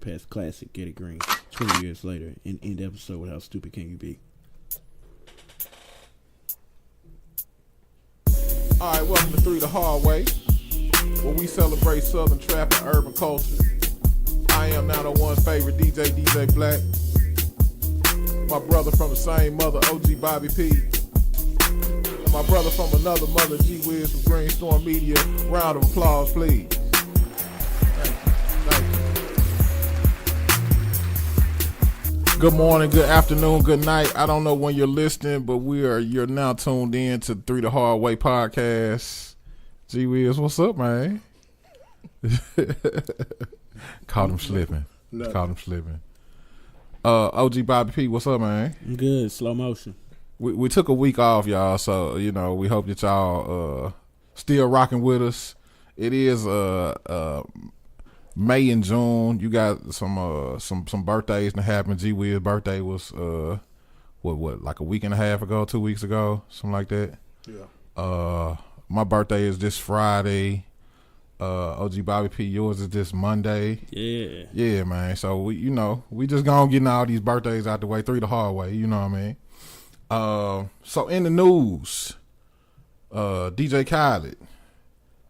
past classic Ghetty Green 20 years later and end episode with How Stupid Can You Be? Alright, welcome to Three the Hard Way, where we celebrate Southern trap and urban culture. I am now the one favorite DJ Blaq. My brother from the same mother, OG Bobby P. And my brother from another mother, G-Wiz from Greenstorm Media. Round of applause, please. Thank you. Good morning, good afternoon, good night. I don't know when you're listening, but you're now tuned in to Three the Hard Way podcast. G-Wiz, what's up, man? Caught him slipping. OG Bobby P, what's up, man? I'm good. Slow motion. We took a week off, y'all, so we hope that y'all still rocking with us. It is May and June. You got some birthdays that happened. G-Wiz's birthday was what like a week and a half ago, 2 weeks ago, something like that. Yeah. My birthday is this Friday. OG Bobby P, yours is this Monday. Yeah, man. So we just gonna get all these birthdays out the way. Three the hard way. You know what I mean? So in the news, DJ Khaled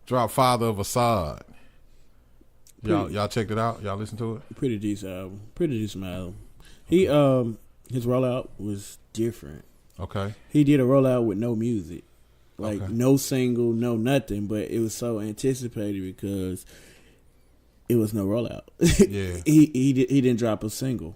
dropped Father of Assad. Y'all checked it out? Y'all listened to it? Pretty decent album. He his rollout was different. Okay. He did a rollout with no music. Like okay. No single, no nothing, but it was so anticipated because it was no rollout. Yeah. He didn't drop a single.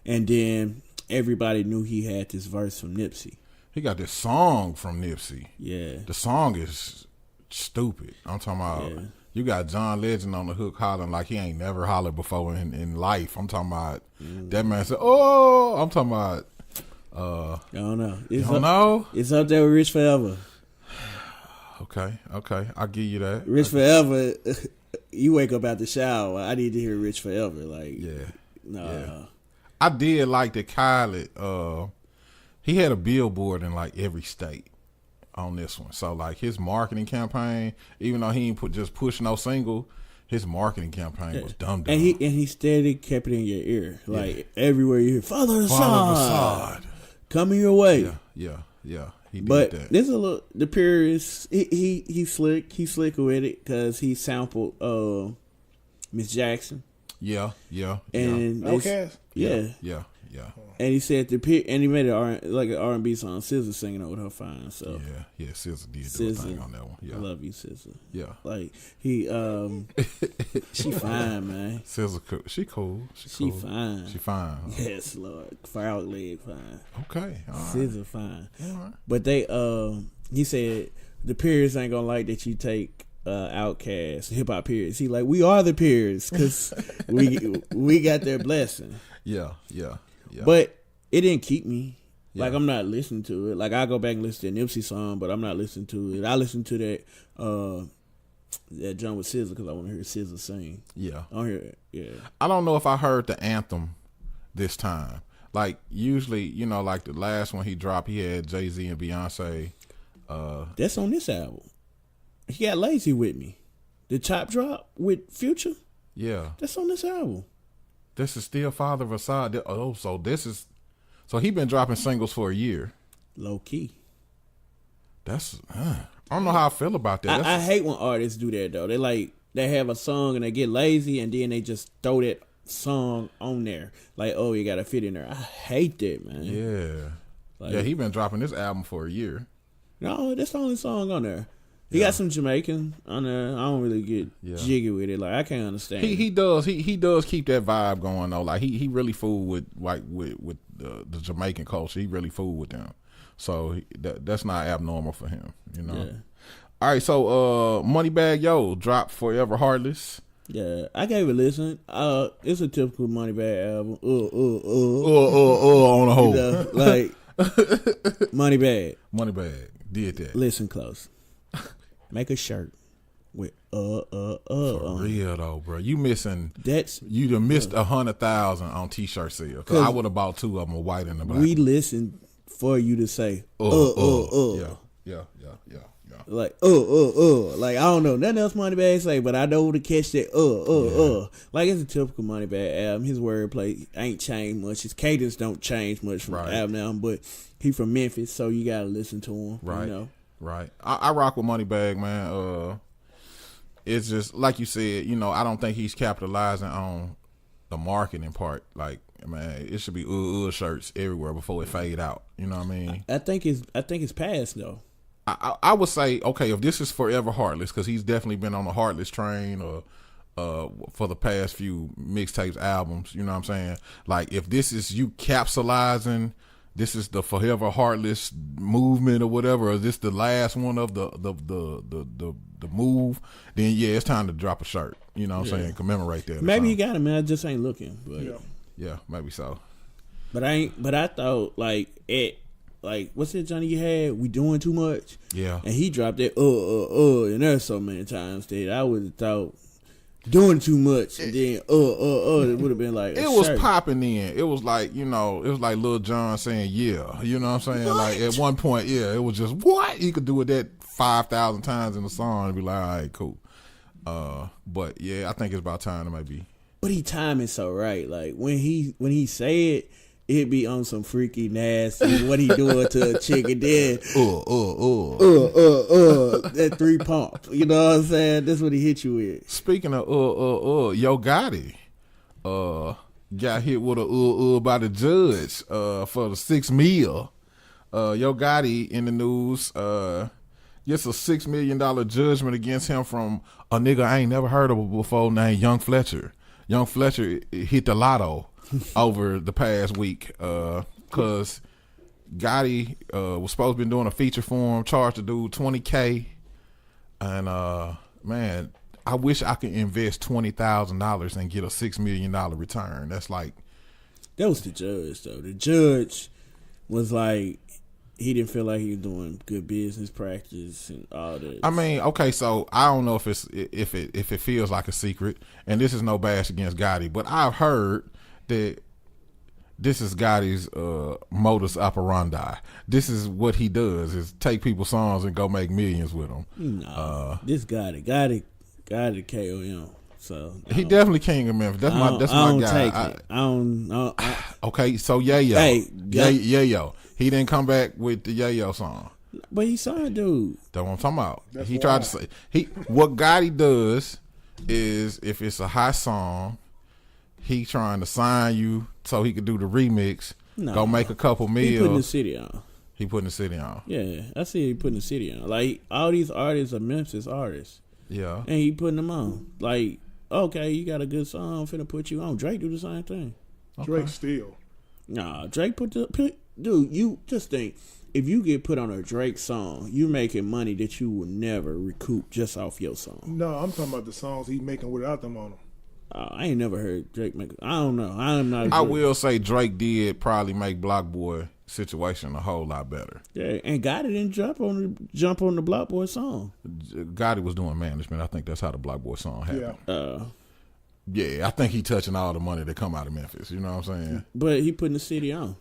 And then everybody knew he had this verse from Nipsey. He got this song from Nipsey. Yeah. The song is stupid. I'm talking about you got John Legend on the hook hollering like he ain't never hollered before in life. I'm talking about that man said, "Oh," I'm talking about I don't know. You don't know? It's up there with Rich Forever. Okay, I'll give you that. Rich Forever, you wake up out the shower, I need to hear Rich Forever. Like, yeah. I did like that Khaled, he had a billboard in like every state on this one. So like his marketing campaign, even though he ain't just push no single, his marketing campaign was dumb. And he steady kept it in your ear. Like everywhere you hear, Father of Assad coming your way. Yeah. He did but that. There's a little, the purist, he slick with it because he sampled Miss Jackson. Yeah. And okay. Yeah. And he said and he made an R&B song. SZA singing it with her fine. So yeah. SZA did do a thing on that one. Yeah, I love you, SZA. Yeah, like he, she fine, man. SZA, she cool. She fine. She fine. Huh? Yes, Lord. Frog leg fine. Okay, all right. SZA fine. All right. But they, he said the peers ain't gonna like that you take Outkast, hip hop peers. He like, we are the peers because we got their blessing. Yeah. But it didn't keep me. Yeah. Like, I'm not listening to it. Like, I go back and listen to the Nipsey song, but I'm not listening to it. I listen to that John with SZA because I want to hear SZA sing. Yeah. I don't hear it. Yeah. I don't know if I heard the anthem this time. Like, usually, like the last one he dropped, he had Jay-Z and Beyonce. That's on this album. He got Lazy with me. The Chop Drop with Future. Yeah. That's on this album. This is still Father of Assad. Oh, so he been dropping singles for a year. Low key. That's I don't know how I feel about that. I hate when artists do that though. They have a song and they get lazy and then they just throw that song on there. Like, oh, you gotta fit in there. I hate that, man. Yeah. He been dropping this album for a year. No, that's the only song on there. He got some Jamaican on there. I don't really get jiggy with it. Like, I can't understand. He does keep that vibe going though. Like he really fool with the Jamaican culture. He really fool with them. So that's not abnormal for him. Yeah. All right. So MoneyBagg Yo dropped Forever Heartless. Yeah, I gave it a listen. It's a typical MoneyBagg album. On a whole. Like MoneyBagg did that. Listen close. Make a shirt with For real though, bro. You missing? You done missed 100,000 on t-shirt sale. Cause I would have bought 2 of them, a white and a black. We listened for you to say Yeah. Like, like, I don't know nothing else MoneyBagg say, but I know to catch that, Like, it's a typical MoneyBagg album. His wordplay ain't changed much. His cadence don't change much from album to album, but he from Memphis, so you gotta listen to him. Right. You know? Right. I rock with MoneyBagg, man. It's just, like you said, you know, I don't think he's capitalizing on the marketing part. Like, man, it should be shirts everywhere before it fade out. You know what I mean? I think it's past, though. I would say, okay, if this is forever Heartless, because he's definitely been on the Heartless train or for the past few mixtapes, albums, you know what I'm saying? Like, if this is you capsulizing, this is the forever Heartless movement or whatever, or is this the last one of the move, then yeah, it's time to drop a shirt. You know what I'm saying? Commemorate that. Maybe he got him, man. I just ain't looking. But yeah, maybe so. But I thought like what's that Johnny you had? We doing too much. Yeah. And he dropped that and there's so many times that I would have thought doing too much and then it would have been like it was popping in. It was like, you know, it was like Lil Jon saying yeah. You know what I'm saying? What? Like at one point, yeah, it was just what? He could do it that 5,000 times in the song and be like, all right, cool. But yeah, I think it's about time to maybe. But he timing so right. Like when he say it, it'd be on some freaky nasty what he doing to a chick and then that 3 pump. You know what I'm saying? That's what he hit you with. Speaking of Yo Gotti got hit with a by the judge for the $6 million. Yo Gotti in the news gets a $6 million judgment against him from a nigga I ain't never heard of before named Young Fletcher. Young Fletcher hit the lotto over the past week because Gotti was supposed to be doing a feature for him, charged the dude $20K, and man, I wish I could invest $20,000 and get a $6 million return. That's like, that was the judge though. The judge was like, he didn't feel like he was doing good business practice and all that. I mean, okay, so I don't know if it feels like a secret, and this is no bash against Gotti, but I've heard that this is Gotti's modus operandi. This is what he does: is take people's songs and go make millions with them. No, this Gotti KOM. So he definitely king of Memphis. That's my guy. I don't. Okay, so Yayo. Hey, Yayo. He didn't come back with the Yayo song. But he saw it, dude. That's what I'm talking about. He tried to say what Gotti does is if it's a hot song, he trying to sign you so he could do the remix. No, go make a couple meals. He putting the city on. He putting the city on. Yeah, I see he putting the city on. Like all these artists are Memphis artists. Yeah, and he putting them on. Like, okay, you got a good song, I'm finna put you on. Drake do the same thing. Okay. Drake still. Nah, Drake dude, you just think if you get put on a Drake song, you making money that you will never recoup just off your song. No, I'm talking about the songs he's making without them on them. I ain't never heard Drake make. I don't know. I'm not. I will say Drake did probably make Block Boy situation a whole lot better. Yeah, and Gotti didn't jump on the Block Boy song. Gotti was doing management. I think that's how the Block Boy song happened. Yeah. Yeah, I think he touching all the money that come out of Memphis. You know what I'm saying? But he putting the city on.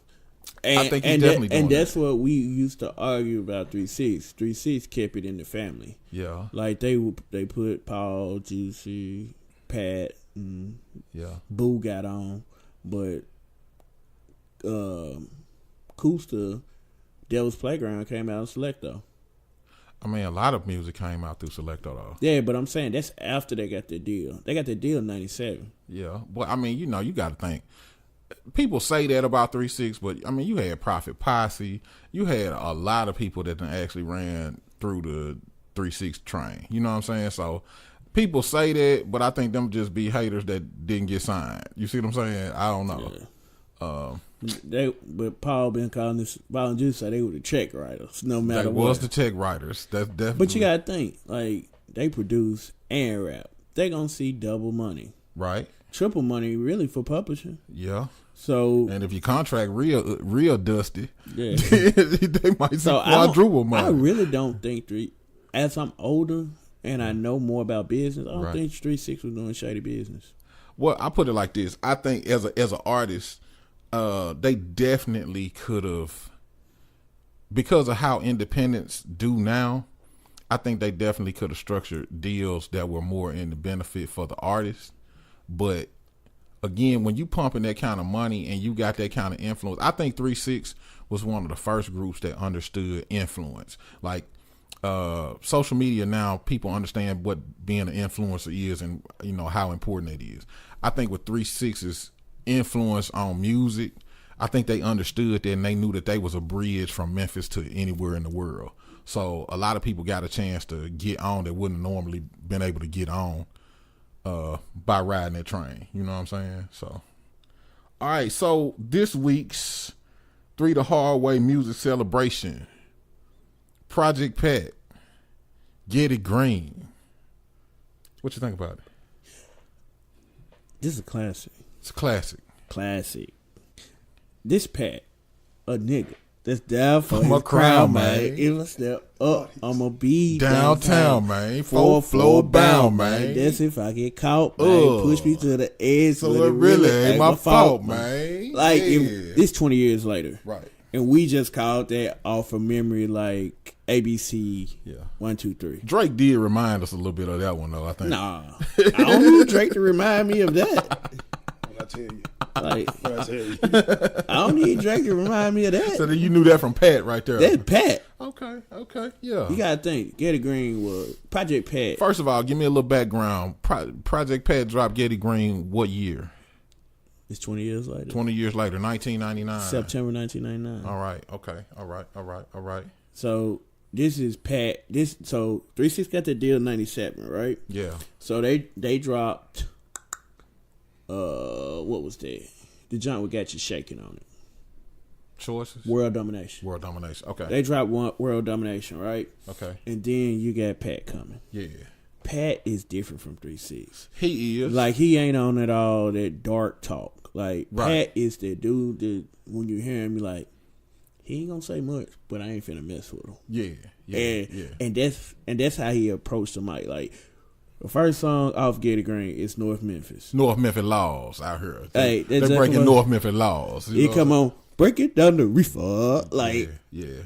And, I think he's definitely doing that's what we used to argue about 3-6. 3-6 kept it in the family. Yeah. Like they put Paul, Juicy, Pat, and Boo got on, but Kusta, Devil's Playground came out in Selecto. I mean, a lot of music came out through Selecto though. Yeah, but I'm saying that's after they got the deal. They got the deal in '97. Yeah, but I mean, you know, you got to think. People say that about 3-6, but I mean, you had Prophet Posse. You had a lot of people that actually ran through the 3-6 train. You know what I'm saying? So people say that, but I think them just be haters that didn't get signed. You see what I'm saying? I don't know. Yeah. But Paul been calling this Ball and Juice, so they were the check writers, no matter what. They was the check writers. That's definitely. But you gotta think, like, they produce and rap. They gonna see double money, right? Triple money, really, for publishing. Yeah. So, and if you contract real dusty, yeah, they might see quadruple money. I really don't think as I'm older and I know more about business, I don't think 3-6 was doing shady business. Well, I put it like this: I think as an artist, they definitely could have, because of how independents do now. I think they definitely could have structured deals that were more in the benefit for the artist. But again, when you pumping that kind of money and you got that kind of influence, I think 3 6 was one of the first groups that understood influence. Like social media now, people understand what being an influencer is and how important it is. I think with 3 6's influence on music, I think they understood that and they knew that they was a bridge from Memphis to anywhere in the world. So a lot of people got a chance to get on that wouldn't normally been able to get on by riding that train. You know what I'm saying? So, all right. So this week's 3 the Hard Way music celebration, Project Pat, Ghetty Green. What you think about it? This is a classic. It's a classic. Classic. This Pat, a nigga that's down for I'm his a crown, man. If I step up, I'ma be downtown, man. 4th floor bound, man. That's if I get caught, man. Push me to the edge. So it really ain't my fault, man. Like, this 20 years later. Right. And we just called that off of memory, like ABC 1, 2, 3. Drake did remind us a little bit of that one, though, I think. Nah. I don't need Drake to remind me of that. I tell you. Like, I don't need Drake to remind me of that. So then you knew that from Pat right there. That's Pat. Okay, yeah. You gotta think, Ghetty Green was Project Pat. First of all, give me a little background. Project Pat dropped Ghetty Green what year? It's 20 years later. 20 years later, 1999. September 1999. All right, okay, all right. So this is Pat. So 3 6 got the deal in 97, right? Yeah. So they dropped. What was that? The joint with Got You Shaking on it. Choices? World Domination. Okay. They dropped World Domination, right? Okay. And then you got Pat coming. Yeah. Pat is different from 3 6. He is. Like, he ain't on at all that dark talk. Like, right. Pat is the dude that when you hear him, you like, he ain't gonna say much, but I ain't finna mess with him. Yeah. And that's how he approached the mic. Like, the first song off Ghetty Green is North Memphis. North Memphis laws out here. Hey, they're breaking North Memphis laws. He come on, break it down the reefer. Like,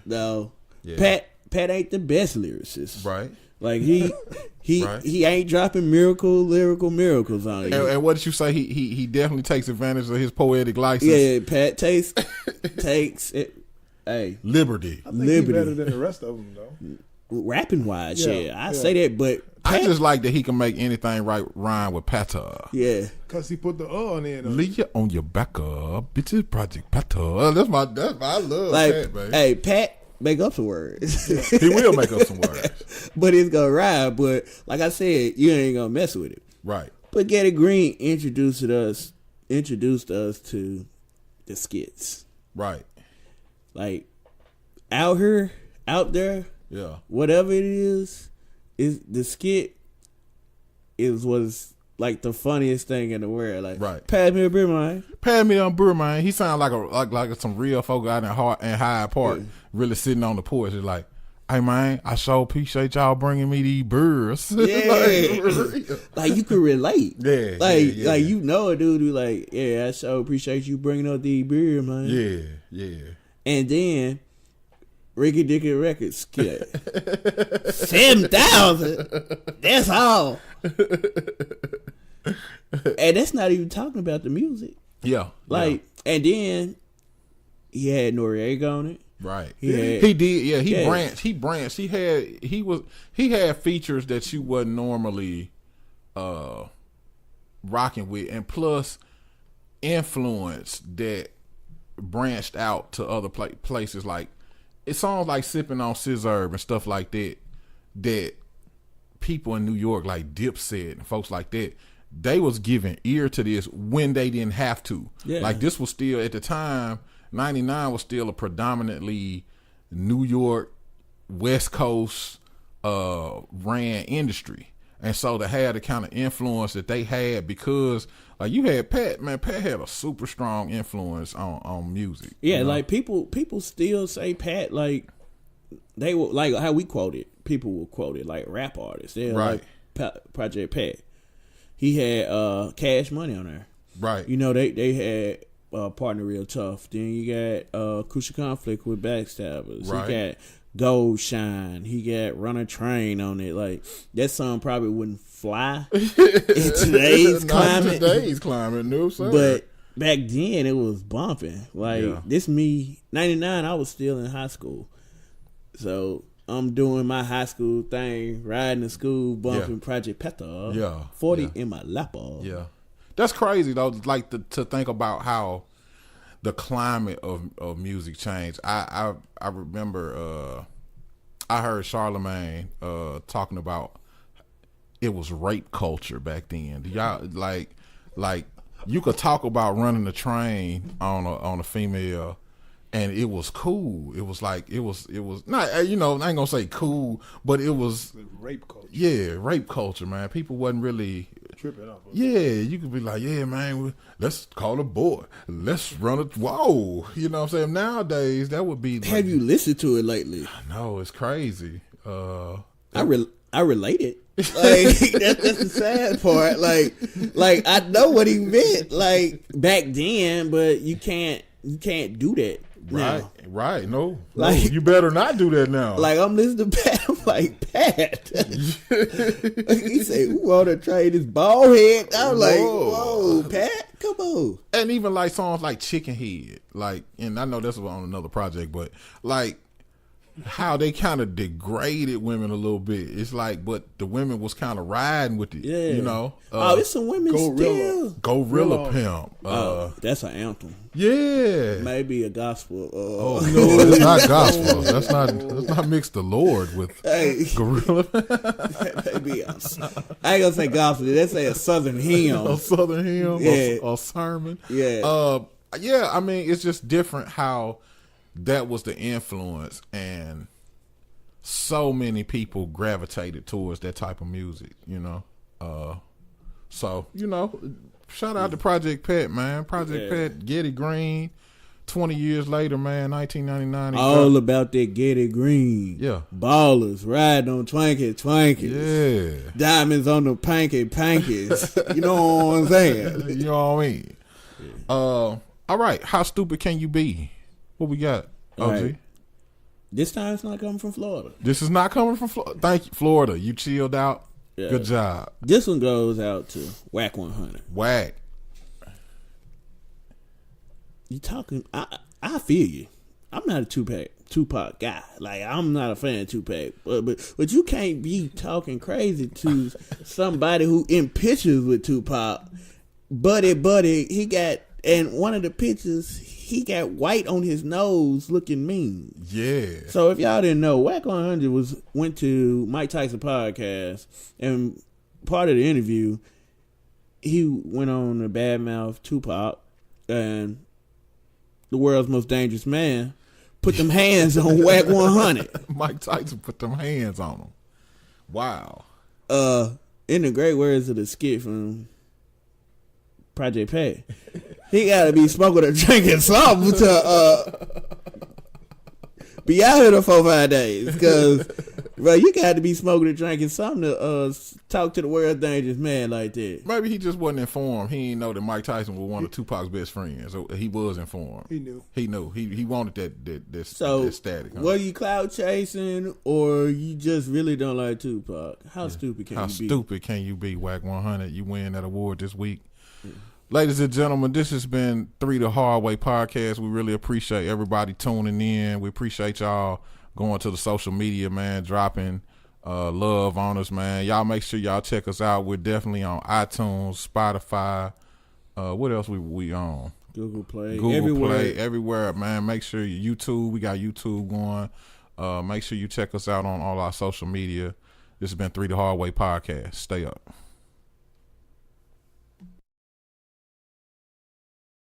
no, Pat ain't the best lyricist. Right. Like, he ain't dropping miracles on you. And what did you say? He definitely takes advantage of his poetic license. Yeah, Pat takes it. Hey, Liberty. I think he's better than the rest of them, though. Rapping wise, I say that, but Pat, I just like that he can make anything rhyme with Pata. Yeah, cause he put the on in. Leave you on your back up, bitches. Project Pata. That's my I love like, Pat, baby. Hey, Pat, make up some words. He will make up some words, but it's gonna rhyme. But like I said, you ain't gonna mess with it, right? But Ghetty Green introduced us to the skits, right? Like, out there. Yeah. Whatever it is the skit was like the funniest thing in the world. Like, right. Pass me a beer, man. Pass me a beer, man. He sound like some real folk out in Hyde Park, really sitting on the porch. It's like, hey man, I sure appreciate y'all bringing me these beers. Yeah. Like, you could relate. Yeah. Like you know a dude who like, I sure appreciate you bringing up these beer, man. Yeah. And then Ricky Dicky Records skit. 7,000. That's all. And that's not even talking about the music. Yeah. And then he had Noriega on it. Right. He did. Yeah. He branched. He had features that you wasn't normally rocking with, and plus influence that branched out to other places. Like, it songs like Sipping on Scissor and stuff like that people in New York like Dipset and folks like that, they was giving ear to this when they didn't have to. Yeah. Like, this was still, at the time, 99 was still a predominantly New York, West Coast ran industry. And so to have the kind of influence that they had, because like you had Pat had a super strong influence on music. Yeah, you know? like people still say Pat, like they will, like how we quote it. People will quote it like rap artists. They're right. Like Project Pat. He had Cash Money on there. Right. You know, they had Partner Real Tough. Then you got Crucial Conflict with Backstabbers. Right. You got Gold Shine. He got Run a Train on it. Like, that song probably wouldn't fly in today's climate. No, sir. But back then, it was bumping. Like, this me, 99, I was still in high school. So, I'm doing my high school thing, riding to school, bumping Project Peta. 40 in my lap. Yeah. That's crazy, though, like, to think about how the climate of music changed. I remember I heard Charlemagne talking about it was rape culture back then. Y'all like you could talk about running the train on a female, and it was cool. It was like it was not, you know, I ain't gonna say cool, but it was rape culture. Yeah, rape culture, man. People wasn't really tripping off. Yeah, you could be like, yeah, man, let's call a boy. Let's run it. Whoa, you know what I'm saying? Nowadays, that would be. Have you listened to it lately? No, it's crazy. I relate it. Like that's the sad part. Like I know what he meant. Like back then, but you can't do that. Now. Right. No, you better not do that now. Like I'm listening to Pat. I'm like, Pat. He said, "Who on the train is bald head?" I'm like, "Whoa, Pat, come on." And even like songs like Chicken Head, like, and I know this was on another project, but like how they kind of degraded women a little bit. It's like, but the women was kind of riding with it. Yeah, you know. It's some women still. Gorilla Pimp. That's an anthem. Yeah, maybe a gospel. No, it's not gospel. Let's not mix the Lord with Gorilla. Maybe I ain't gonna say gospel. Let's say a southern hymn. A southern hymn. Yeah. A sermon. Yeah. Yeah. I mean, it's just different how that was the influence, and so many people gravitated towards that type of music. You know. So you know. Shout out to Project Pet, man. Project Pet, Ghetty Green. 20 years later, man, 1999. All about that Ghetty Green. Yeah. Ballers, riding on twankies. Yeah. Diamonds on the pankies. You know what I'm saying? You know what I mean? Yeah. All right. How stupid can you be? What we got, OG? Right. This time it's not coming from Florida. This is not coming from Florida. Thank you, Florida. You chilled out. Yeah. Good job. This one goes out to Whack 100. Whack. You talking? I feel you. I'm not a Tupac guy. Like I'm not a fan of Tupac. But you can't be talking crazy to somebody who in pictures with Tupac. Buddy, he got, and one of the pictures he got white on his nose, looking mean. Yeah. So if y'all didn't know, Whack 100 went to Mike Tyson podcast, and part of the interview, he went on to badmouth Tupac and the world's most dangerous man put them hands on Whack 100. Mike Tyson put them hands on him. Wow. In the great words of the skit from Project Pat, he gotta be smoking or drinking something to be out here the 4-5 days. Because, bro, you got to be smoking or drinking something to talk to the world's dangerous man like that. Maybe he just wasn't informed. He didn't know that Mike Tyson was one of Tupac's best friends. So he was informed. He knew. He wanted that static. Huh? Were you cloud chasing, or you just really don't like Tupac? How stupid can you be? How stupid can you be, Whack 100? You win that award this week. Ladies and gentlemen, this has been 3 The Hard Way podcast. We really appreciate everybody tuning in. We appreciate y'all going to the social media, man, dropping love on us, man. Y'all make sure y'all check us out. We're definitely on iTunes, Spotify. What else we on? Google Play. Everywhere, man. Make sure YouTube. We got YouTube going. Make sure you check us out on all our social media. This has been 3 The Hard Way podcast. Stay up.